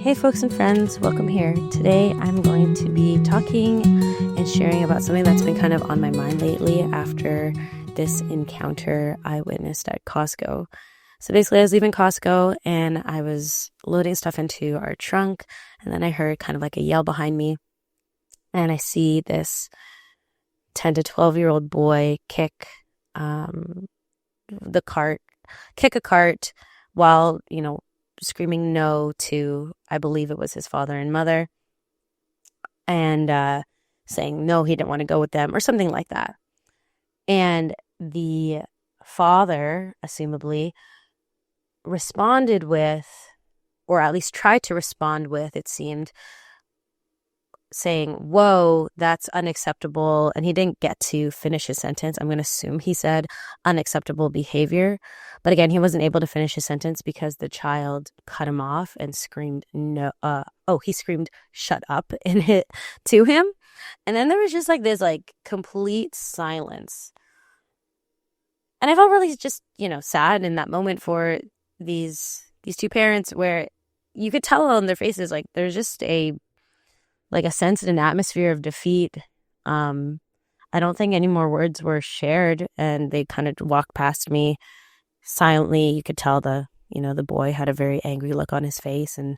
Hey folks and friends, welcome here. Today I'm going to be talking and sharing about something that's been kind of on my mind lately after this encounter I witnessed at Costco. So basically I was leaving Costco and I was loading stuff into our trunk, and then I heard kind of like a yell behind me, and I see this 10 to 12-year-old boy kick the cart, kick a cart while, screaming no to, I believe it was his father and mother, and saying no, he didn't want to go with them or something like that. And the father, assumably, responded with, or at least tried to respond with, it seemed, saying, "Whoa, that's unacceptable." And he didn't get to finish his sentence. I'm going to assume he said unacceptable behavior. But again, he wasn't able to finish his sentence because the child cut him off and screamed, no, he screamed, "Shut up," and hit to him. And then there was just like this complete silence. And I felt really just, sad in that moment for these two parents, where you could tell on their faces, there's just a sense and an atmosphere of defeat. I don't think any more words were shared, and they kind of walked past me silently. You could tell the boy had a very angry look on his face, and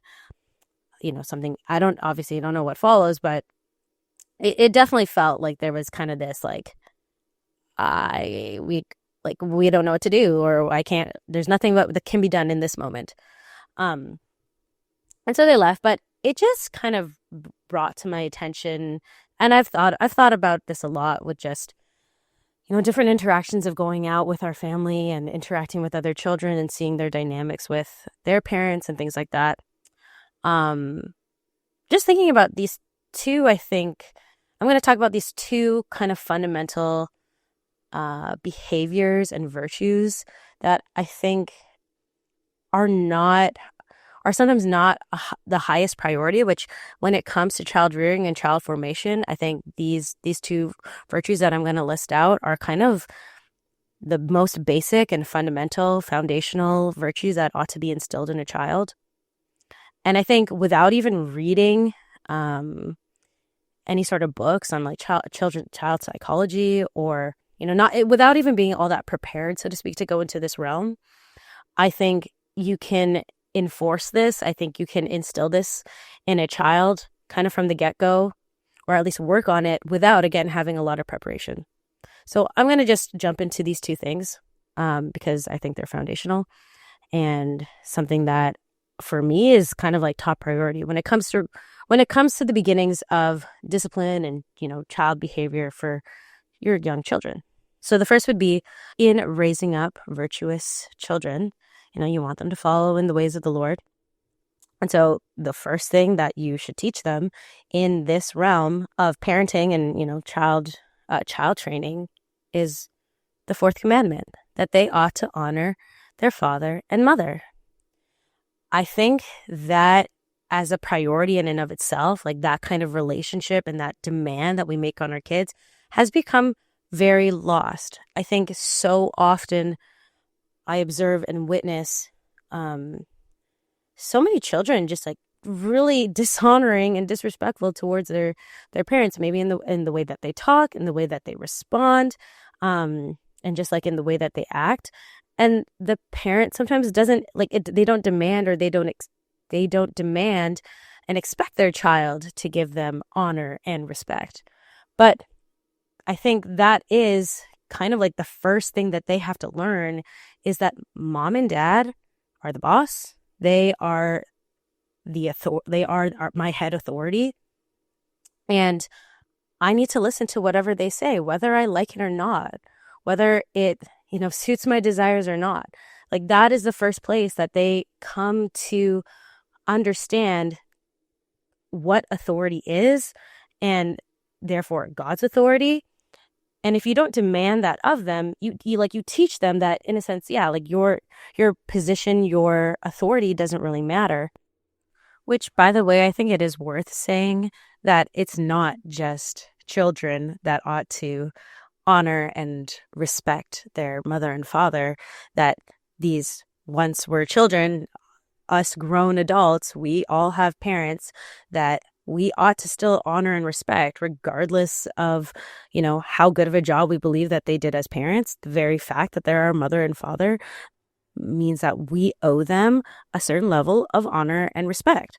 something, I don't know what follows, but it definitely felt like there was kind of this we don't know what to do, or there's nothing that can be done in this moment. And so they left, but it just kind of brought to my attention, and I've thought about this a lot with just, different interactions of going out with our family and interacting with other children and seeing their dynamics with their parents and things like that. Just thinking about these two, I think I'm going to talk about these two kind of fundamental behaviors and virtues that I think are sometimes not the highest priority, which when it comes to child rearing and child formation, I think these two virtues that I'm going to list out are kind of the most basic and fundamental foundational virtues that ought to be instilled in a child. And I think without even reading any sort of books on child psychology, or without even being all that prepared, so to speak, to go into this realm, I think you can enforce this. I think you can instill this in a child kind of from the get-go, or at least work on it without, again, having a lot of preparation. So I'm going to just jump into these two things because I think they're foundational, and something that for me is kind of top priority when it comes to the beginnings of discipline and child behavior for your young children. So the first would be in raising up virtuous children. You want them to follow in the ways of the Lord. And so the first thing that you should teach them in this realm of parenting and, child training is the fourth commandment, that they ought to honor their father and mother. I think that as a priority in and of itself, that kind of relationship and that demand that we make on our kids has become very lost. I think so often I observe and witness so many children just really dishonoring and disrespectful towards their parents, maybe in the way that they talk, in the way that they respond, and just in the way that they act. And the parent sometimes doesn't they don't demand, or they don't demand and expect their child to give them honor and respect. But I think that is kind of the first thing that they have to learn, is that mom and dad are the boss. They are they are my head authority, and I need to listen to whatever they say, whether I like it or not, whether it suits my desires or not. That is the first place that they come to understand what authority is, and therefore God's authority. And if you don't demand that of them, you teach them that, in a sense, your position, your authority doesn't really matter. Which, by the way, I think it is worth saying that it's not just children that ought to honor and respect their mother and father, that these once were children us grown adults, we all have parents that we ought to still honor and respect, regardless of, how good of a job we believe that they did as parents. The very fact that they're our mother and father means that we owe them a certain level of honor and respect.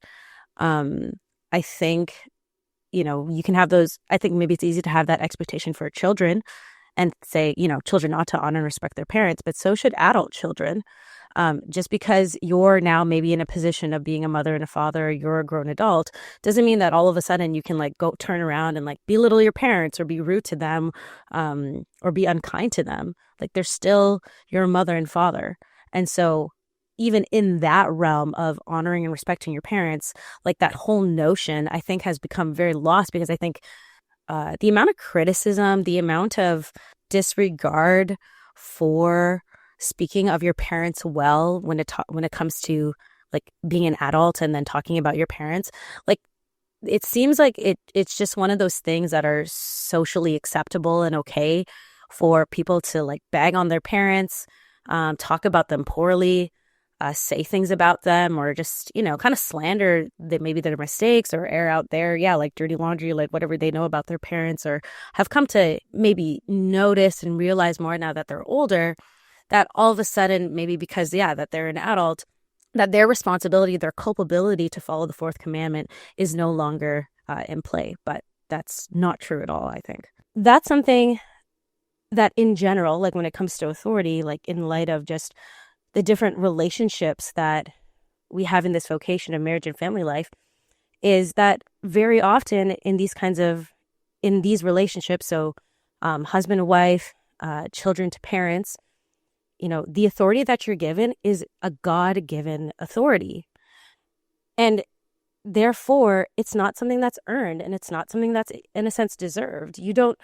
I think, you can have those. I think maybe it's easy to have that expectation for children and say, children ought to honor and respect their parents, but so should adult children. Just because you're now maybe in a position of being a mother and a father, or you're a grown adult, doesn't mean that all of a sudden you can go turn around and belittle your parents or be rude to them, or be unkind to them. They're still your mother and father. And so even in that realm of honoring and respecting your parents, that whole notion, I think, has become very lost, because I think the amount of criticism, the amount of disregard for speaking of your parents well when it comes to being an adult and then talking about your parents, it seems like it's just one of those things that are socially acceptable and okay for people to bag on their parents, talk about them poorly, say things about them, or just, kind of slander that maybe their mistakes, or air out their, dirty laundry, whatever they know about their parents, or have come to maybe notice and realize more now that they're older, that all of a sudden, maybe because, that they're an adult, that their responsibility, their culpability to follow the fourth commandment is no longer in play. But that's not true at all, I think. That's something that in general, when it comes to authority, in light of just the different relationships that we have in this vocation of marriage and family life, is that very often in these relationships, so husband and wife, children to parents, the authority that you're given is a God-given authority. And therefore, it's not something that's earned, and it's not something that's, in a sense, deserved. You don't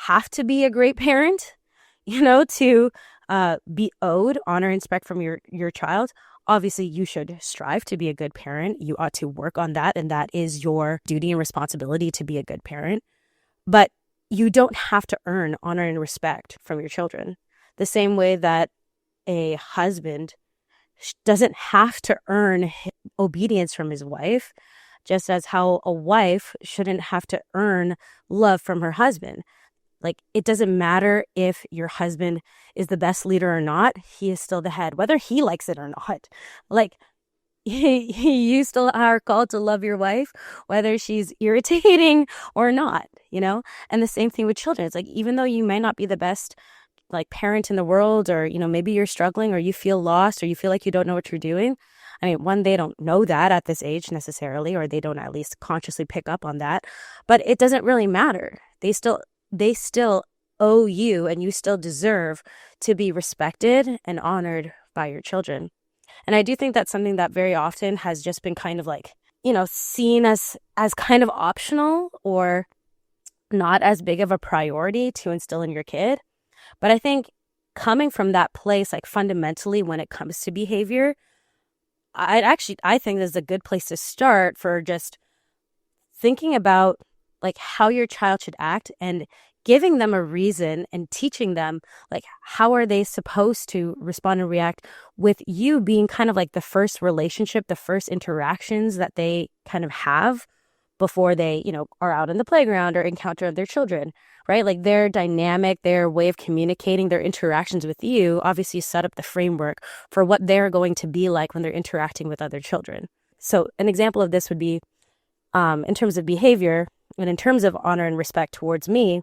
have to be a great parent, to be owed honor and respect from your child. Obviously, you should strive to be a good parent. You ought to work on that, and that is your duty and responsibility to be a good parent. But you don't have to earn honor and respect from your children. The same way that a husband doesn't have to earn obedience from his wife, just as how a wife shouldn't have to earn love from her husband. It doesn't matter if your husband is the best leader or not, he is still the head, whether he likes it or not. You still are called to love your wife, whether she's irritating or not, And the same thing with children. It's even though you may not be the best parent in the world, or, maybe you're struggling, or you feel lost, or you feel like you don't know what you're doing. I mean, one, they don't know that at this age necessarily, or they don't at least consciously pick up on that, but it doesn't really matter. They still owe you, and you still deserve to be respected and honored by your children. And I do think that's something that very often has just been kind of seen as kind of optional, or not as big of a priority to instill in your kid. But I think coming from that place, fundamentally, when it comes to behavior, I think this is a good place to start for just thinking about how your child should act, and giving them a reason and teaching them how are they supposed to respond and react, with you being kind of the first relationship, the first interactions that they kind of have before they, are out in the playground or encounter other children, right? Their dynamic, their way of communicating, their interactions with you obviously set up the framework for what they're going to be like when they're interacting with other children. So an example of this would be, in terms of behavior and in terms of honor and respect towards me,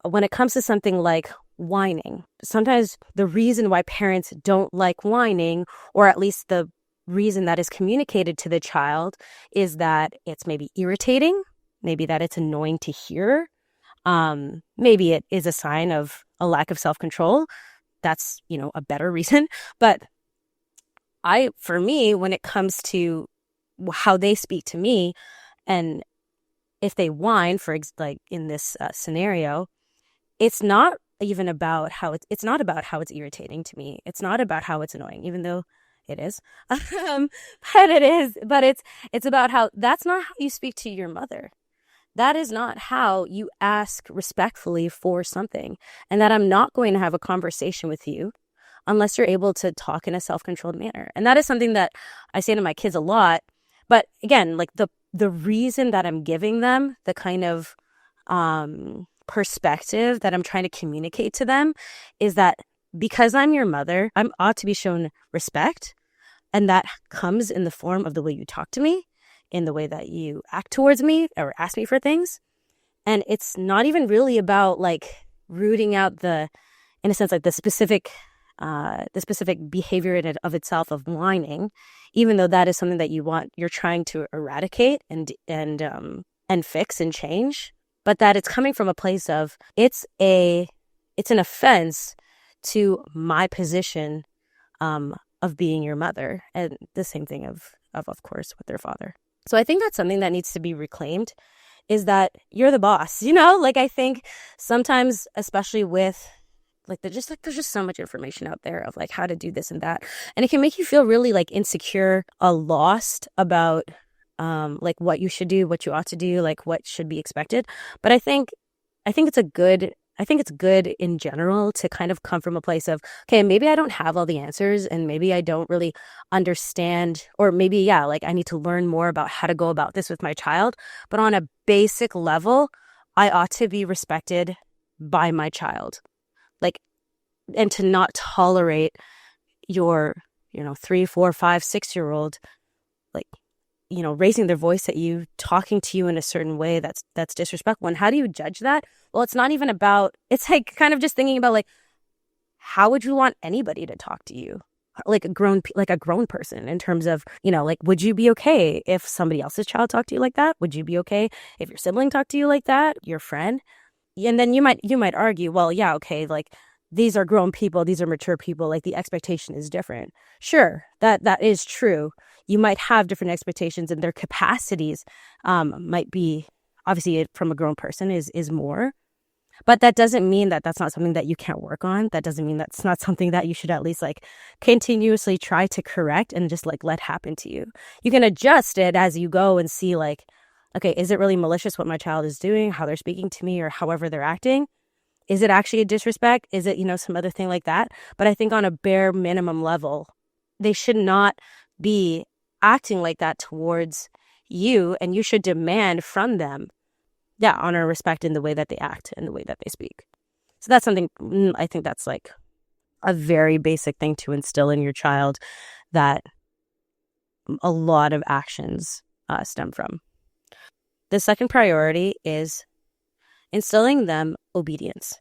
when it comes to something like whining, sometimes the reason why parents don't like whining, or at least the reason that is communicated to the child, is that it's maybe irritating, maybe that it's annoying to hear, maybe it is a sign of a lack of self-control. That's, a better reason. But for me, when it comes to how they speak to me, and if they whine, in this scenario, it's not even about how it's not about how it's irritating to me. It's not about how it's annoying, even though it is. But it's about how that's not how you speak to your mother. That is not how you ask respectfully for something. And that I'm not going to have a conversation with you unless you're able to talk in a self-controlled manner. And that is something that I say to my kids a lot. But again, like the reason that I'm giving them the kind of perspective that I'm trying to communicate to them is that because I'm your mother, I ought to be shown respect. And that comes in the form of the way you talk to me, in the way that you act towards me or ask me for things. And it's not even really about like rooting out in a sense, like the specific behavior in and of itself of whining, even though that is something that you're trying to eradicate and fix and change, but that it's coming from a place of it's an offense to my position of being your mother, and the same thing of course with their father. So I think that's something that needs to be reclaimed, is that you're the boss, like I think sometimes, especially with like there's just so much information out there of like how to do this and that, and it can make you feel really like insecure, lost about like what you should do, what you ought to do, like what should be expected. But I think it's good in general to kind of come from a place of, okay, maybe I don't have all the answers and maybe I don't really understand, or maybe, yeah, like I need to learn more about how to go about this with my child. But on a basic level, I ought to be respected by my child. Like, and to not tolerate your, 3, 4, 5, 6-year-old, like, raising their voice at you, talking to you in a certain way that's disrespectful. And how do you judge that? Well, it's not even about, it's like kind of just thinking about like, how would you want anybody to talk to you? Like a grown person, in terms of, like, would you be okay if somebody else's child talked to you like that? Would you be okay if your sibling talked to you like that? Your friend? And then you might argue, well, yeah, okay, like these are grown people, these are mature people, like the expectation is different. Sure, that is true. You might have different expectations, and their capacities might be, obviously from a grown person is more. But that doesn't mean that that's not something that you can't work on. That doesn't mean that's not something that you should at least like continuously try to correct and just like let happen to you. You can adjust it as you go and see like, okay, is it really malicious what my child is doing, how they're speaking to me, or however they're acting? Is it actually a disrespect? Is it, some other thing like that? But I think on a bare minimum level, they should not be acting like that towards you, and you should demand from them, yeah, honor, respect in the way that they act and the way that they speak. So that's something, I think that's like a very basic thing to instill in your child that a lot of actions stem from. The second priority is instilling them obedience.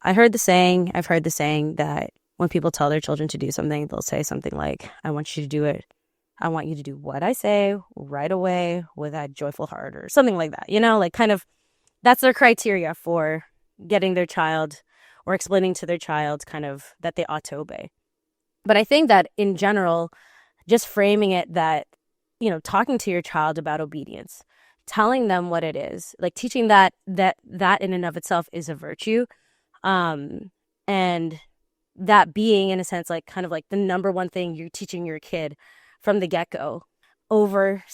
I've heard the saying that when people tell their children to do something, they'll say something like, I want you to do it. I want you to do what I say right away with a joyful heart, or something like that. Like kind of that's their criteria for getting their child or explaining to their child kind of that they ought to obey. But I think that in general, just framing it that, talking to your child about obedience, telling them what it is, like teaching that in and of itself is a virtue. And that being, in a sense, like kind of like the number one thing you're teaching your kid from the get-go over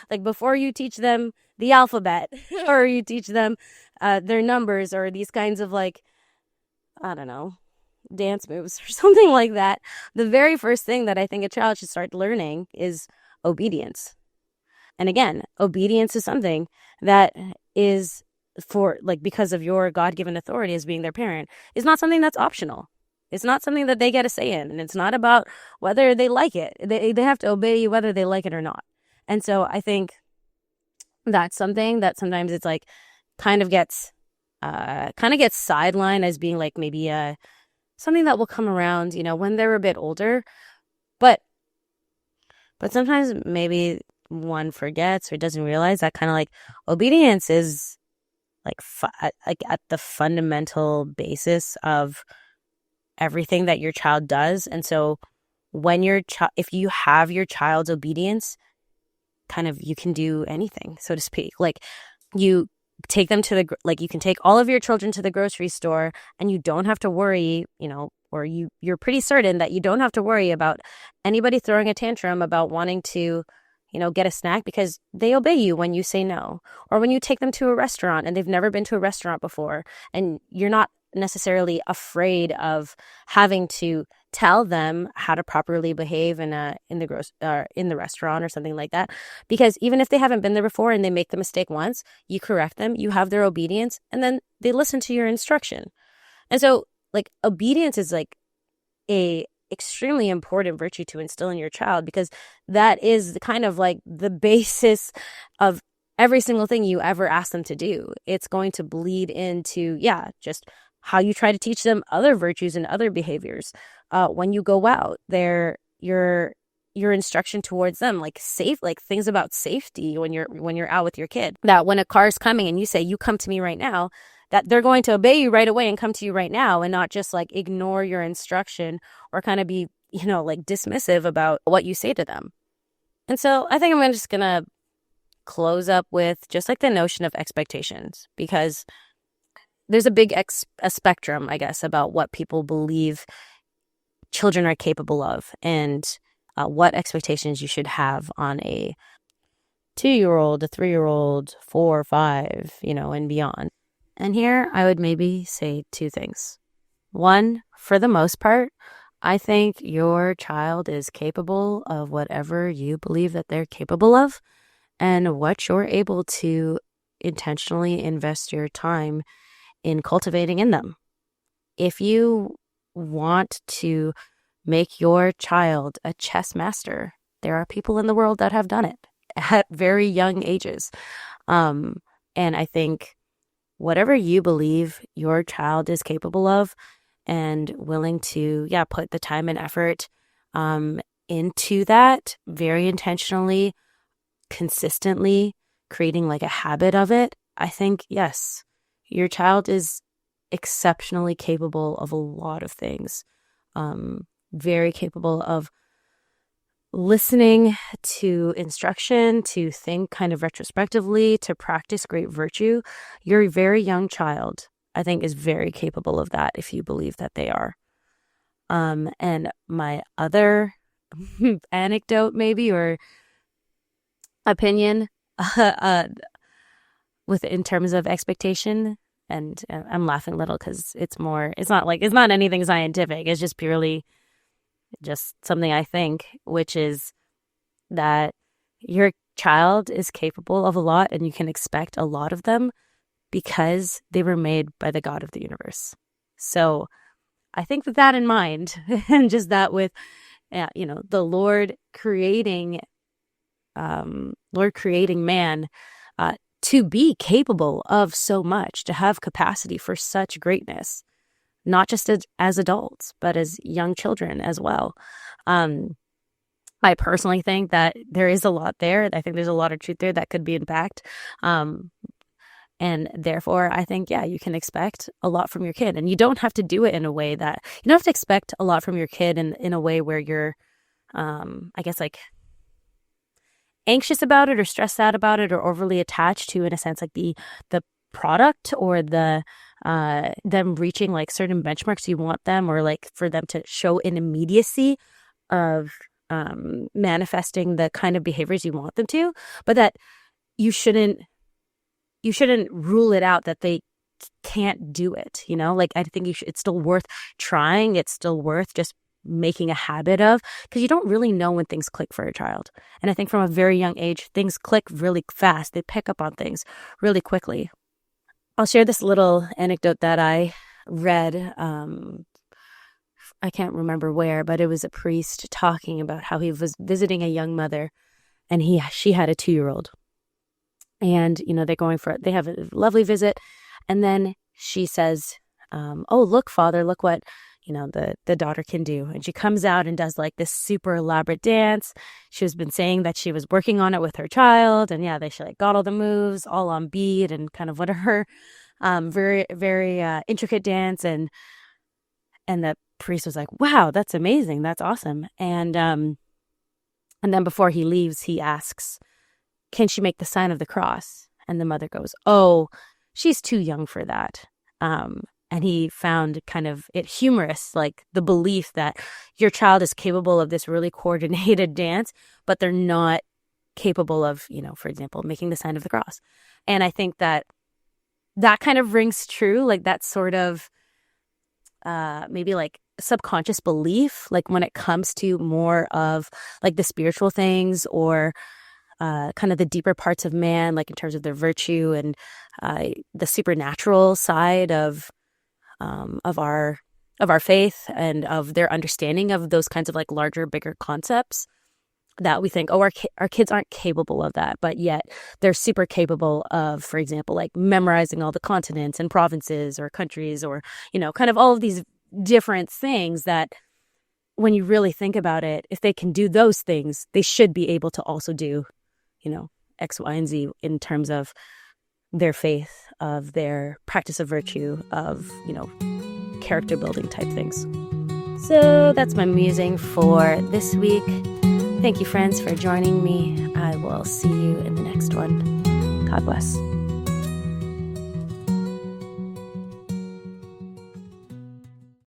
like before you teach them the alphabet or you teach them their numbers or these kinds of like, I don't know, dance moves or something like that. The very first thing that I think a child should start learning is obedience. And again, obedience is something that is for like, because of your God-given authority as being their parent, is not something that's optional. It's not something that they get a say in, and it's not about whether they like it. They have to obey you whether they like it or not. And so I think that's something that sometimes it's like kind of gets sidelined as being like maybe something that will come around, when they're a bit older. But sometimes maybe one forgets or doesn't realize that kind of like obedience is like at the fundamental basis of everything that your child does. And so when if you have your child's obedience, kind of you can do anything, so to speak. Like you take them to you can take all of your children to the grocery store and you don't have to worry, or you're pretty certain that you don't have to worry about anybody throwing a tantrum about wanting to, get a snack, because they obey you when you say no. Or when you take them to a restaurant and they've never been to a restaurant before and you're not necessarily afraid of having to tell them how to properly behave in the restaurant or something like that, because even if they haven't been there before and they make the mistake once, you correct them, you have their obedience, and then they listen to your instruction. And so like obedience is like a extremely important virtue to instill in your child, because that is kind of like the basis of every single thing you ever ask them to do. It's going to bleed into, just how you try to teach them other virtues and other behaviors. When you go out there, your instruction towards them, like things about safety when you're out with your kid, that when a car's coming and you say, you come to me right now, that they're going to obey you right away and come to you right now, and not just like ignore your instruction or kind of be, like dismissive about what you say to them. And so I think I'm just going to close up with just like the notion of expectations, because there's a big a spectrum, I guess, about what people believe children are capable of, and what expectations you should have on a 2-year-old, a 3-year-old, 4 or 5, and beyond. And here I would maybe say 2 things. One, for the most part, I think your child is capable of whatever you believe that they're capable of, and what you're able to intentionally invest your time in cultivating in them. If you want to make your child a chess master, there are people in the world that have done it at very young ages. And I think whatever you believe your child is capable of and willing to, put the time and effort into that very intentionally, consistently, creating like a habit of it, I think, yes, your child is exceptionally capable of a lot of things. Very capable of listening to instruction, to think kind of retrospectively, to practice great virtue. Your very young child, I think, is very capable of that if you believe that they are. And my other anecdote maybe, or opinion in terms of expectation, and I'm laughing a little because it's not anything scientific. It's just purely just something I think, which is that your child is capable of a lot, and you can expect a lot of them because they were made by the God of the universe. So I think with that in mind, and just that with, the Lord creating man to be capable of so much, to have capacity for such greatness, not just as adults, but as young children as well. I personally think that there is a lot there. I think there's a lot of truth there that could be unpacked. And therefore, I think, you can expect a lot from your kid. And you don't have to do it in a way that, you don't have to expect a lot from your kid in a way where you're, I guess, like anxious about it or stressed out about it or overly attached to, in a sense, like the product or the them reaching like certain benchmarks you want them, or like for them to show an immediacy of manifesting the kind of behaviors you want them to, but that you shouldn't rule it out that they can't do it. Like I think it's still worth trying. It's still worth just making a habit of, because you don't really know when things click for a child. And I think from a very young age, things click really fast. They pick up on things really quickly. I'll share this little anecdote that I read. I can't remember where, but it was a priest talking about how he was visiting a young mother, and she had a 2-year-old. And, they have a lovely visit. And then she says, oh, look, Father, look what, the daughter can do. And she comes out and does like this super elaborate dance. She has been saying that she was working on it with her child. And she like got all the moves all on beat and kind of whatever, very, very intricate dance. And the priest was like, wow, that's amazing. That's awesome. And then before he leaves, he asks, can she make the sign of the cross? And the mother goes, oh, she's too young for that. And he found kind of it humorous, like the belief that your child is capable of this really coordinated dance, but they're not capable of, for example, making the sign of the cross. And I think that kind of rings true, like that sort of maybe like subconscious belief, like when it comes to more of like the spiritual things or kind of the deeper parts of man, like in terms of their virtue and the supernatural side of our faith and of their understanding of those kinds of like larger, bigger concepts, that we think, oh, our kids aren't capable of that, but yet they're super capable of, for example, like memorizing all the continents and provinces or countries or, kind of all of these different things that when you really think about it, if they can do those things, they should be able to also do, X, Y, and Z in terms of their faith, of their practice of virtue, of, character building type things. So that's my musing for this week. Thank you, friends, for joining me. I will see you in the next one. God bless.